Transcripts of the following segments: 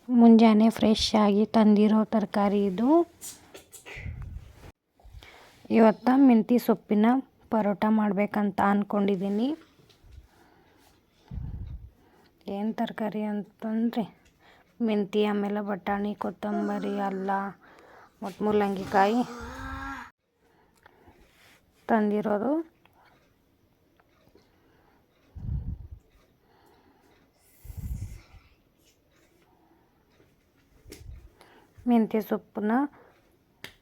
ಮುಂಜಾನೆ ಫ್ರೆಶ್ ಆಗಿ ತಂದಿರೋ ತರಕಾರಿ ಇದು. ಇವತ್ತು ಮೆಂತ್ಯ ಸೊಪ್ಪಿನ ಪರೋಟ ಮಾಡಬೇಕಂತ ಅಂದ್ಕೊಂಡಿದ್ದೀನಿ. ಏನು ತರಕಾರಿ ಅಂತಂದರೆ ಮೆಂತ್ಯ, ಆಮೇಲೆ ಬಟಾಣಿ, ಕೊತ್ತಂಬರಿ, ಅಲ್ಲ ಮತ್ತು ಮೂಲಂಗಿ ಕಾಯಿ ತಂದಿರೋದು. ಮೆಂತ್ಯ ಸೊಪ್ಪನ್ನ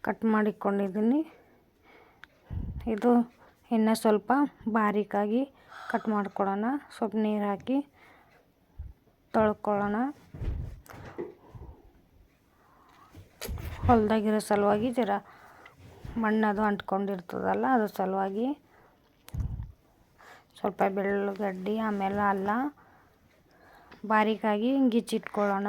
ಕಟ್ ಮಾಡಿಕೊಂಡಿದ್ದೀನಿ. ಇದು ಇನ್ನು ಸ್ವಲ್ಪ ಬಾರೀಕಾಗಿ ಕಟ್ ಮಾಡ್ಕೊಳ್ಳೋಣ. ಸ್ವಲ್ಪ ನೀರು ಹಾಕಿ ತೊಳ್ಕೊಳ್ಳೋಣ. ಹೊಲದಾಗಿರೋ ಸಲುವಾಗಿ ಜರ ಮಣ್ಣದು ಅಂಟ್ಕೊಂಡಿರ್ತದಲ್ಲ, ಅದ್ರ ಸಲುವಾಗಿ ಸ್ವಲ್ಪ ಬೆಳ್ಳುಳ್ಳಿ, ಆಮೇಲೆ ಅಲ್ಲ ಬಾರೀಕಾಗಿ ಗಿಚ್ಚಿಟ್ಕೊಳ್ಳೋಣ.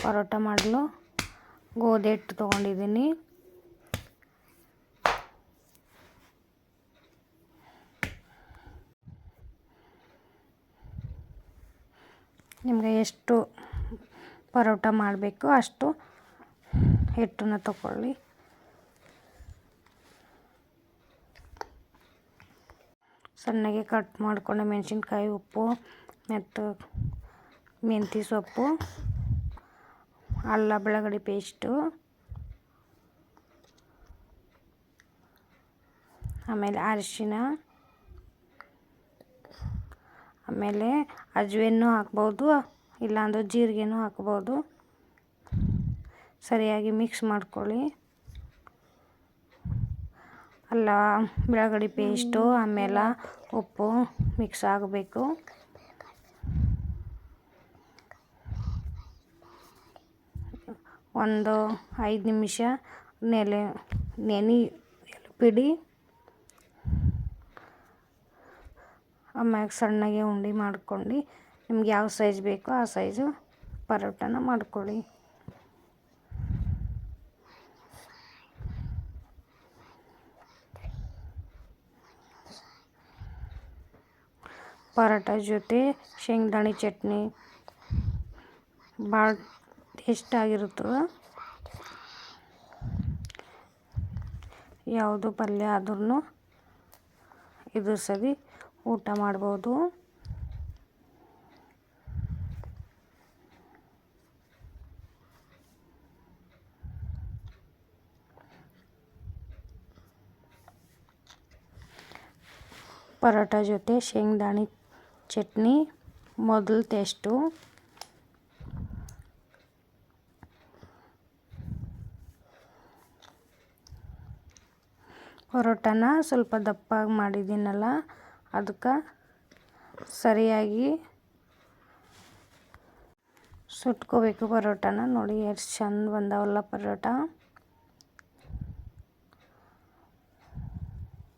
ಪರೋಟ ಮಾಡಲು ಗೋಧಿ ಹಿಟ್ಟು ತೊಗೊಂಡಿದ್ದೀನಿ. ನಿಮಗೆ ಎಷ್ಟು ಪರೋಟ ಮಾಡಬೇಕು ಅಷ್ಟು ಹಿಟ್ಟನ್ನು ತಗೊಳ್ಳಿ. ಸಣ್ಣಗೆ ಕಟ್ ಮಾಡ್ಕೊಂಡು ಮೆಣಸಿನ್ಕಾಯಿ, ಉಪ್ಪು ಮತ್ತು ಮೆಂತ್ಯ ಸೊಪ್ಪು, ಅಲ್ಲ ಬೆಳ್ಳುಳ್ಳಿ ಪೇಸ್ಟು, ಆಮೇಲೆ ಅರಿಶಿನ, ಆಮೇಲೆ ಅಜ್ವೇನು ಹಾಕ್ಬೋದು, ಇಲ್ಲಾಂದ್ರೆ ಜೀರಿಗೆನೂ ಹಾಕ್ಬೋದು. ಸರಿಯಾಗಿ ಮಿಕ್ಸ್ ಮಾಡ್ಕೊಳ್ಳಿ. ಅಲ್ಲ ಬೆಳ್ಳುಳ್ಳಿ ಪೇಸ್ಟು ಆಮೇಲೆ ಉಪ್ಪು ಮಿಕ್ಸ್ ಆಗಬೇಕು. ಒಂದು 5 ನಿಮಿಷ ನೆನೆ ಬಿಡಿ. ಆಮ್ಯಾಗ ಸಣ್ಣಗೆ ಉಂಡೆ ಮಾಡ್ಕೊಂಡು ನಿಮ್ಗೆ ಯಾವ ಸೈಜ್ ಬೇಕೋ ಆ ಸೈಜು ಪರೋಟನ ಮಾಡ್ಕೊಳ್ಳಿ. ಪರೋಟ ಜೊತೆ ಶೇಂಗದಾಣೆ ಚಟ್ನಿ ಭಾಳ ಟೇಸ್ಟಾಗಿರ್ತದೆ. ಯಾವುದು ಪಲ್ಯ ಆದ್ರೂ ಇದು ಸರಿ ಊಟ ಮಾಡ್ಬೋದು. ಪರೋಟ ಜೊತೆ ಶೇಂಗದಾಣೆ ಚಟ್ನಿ ಮೊದಲು ಟೇಸ್ಟು. ಪರೋಟನ ಸ್ವಲ್ಪ ದಪ್ಪಾಗಿ ಮಾಡಿದ್ದೀನಲ್ಲ, ಅದಕ್ಕೆ ಸರಿಯಾಗಿ ಸುಟ್ಕೋಬೇಕು ಪರೋಟನ. ನೋಡಿ ಎಷ್ಟು ಚಂದ ಬಂದವಲ್ಲ ಪರೋಟ.